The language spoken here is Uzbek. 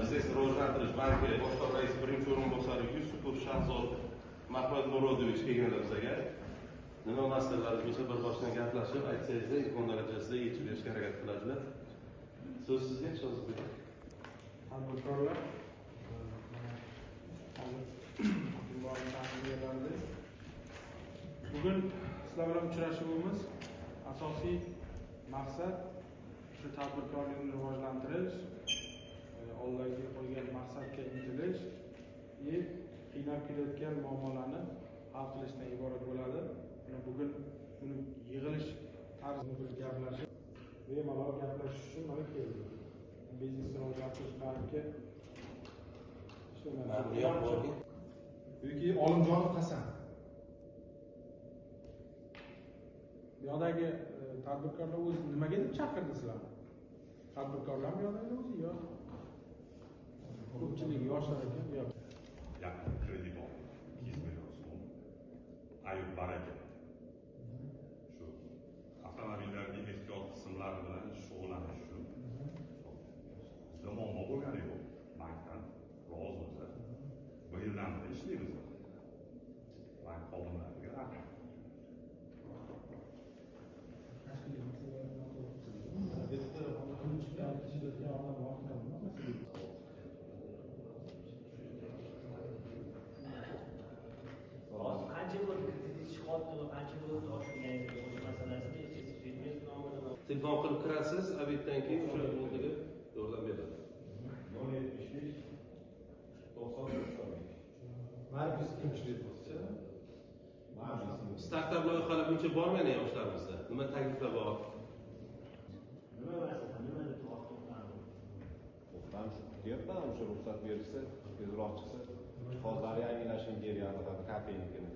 biznes rivojlantirish banki boshqa rais birinchi o'rinbosari Yusupov Shahzod Mahmadmurodovich kelganlar bizga. Nima masalalar bo'lsa bir boshdan gaplashib, aytsangiz, imkon darajasida yechib berishga harakat qiladilar. So'z sizga, Shahzod. Tadbirkorlar bugun sizlar bilan uchrashuvimiz asosiy maqsad shu tadbirkorlikni rivojlantirish, oldinga qo'ygan maqsadga intilish va qiynab kelayotgan muammolarni hal qilishdan iborat bo'ladi. Bugun buni yig'ilish tarzida gaplashib, bemalol gaplashish uchun mana keldik. Biznesni rivojlantirish banki yoki Olimjonov Hasan. Bu yerdagi tadbirkorlar o'zi nimaga deb chaqirdi sizlarni? Tadbirkorlarmi yerdagi o'zi yo ko'pchilik yoshlar ekan, yo'q. Yaqin kredit oldi. 200 million so'm. Ayub Baraka. Shu avtomobillarning ehtiyot qismlari bilan shug'ullanish uchun. Bizda muammo bo'lgani yo'q. Bankdan rozi bo'lsa, bir yildan beri ishlaymiz. Bank xodimlariga rahmat. Qancha bo'ldi kredit ishg'olni qancha bo'ldi oshirganingiz masalasini Telefon qilib kirasiz, obyektdan keyin o'sha o'rniga yordam beradi. 075 90 Markus kimchilik bo'lsa, Startup loyihalar bo'yicha bormaydi yoshlarimizda. Nima takliflar bor? nima masala, nima deb to'xtam deyapman, o'sha ruxsat berilsa, tezroq chiqsa, jihozlar yangilashini kerak, kafenikini.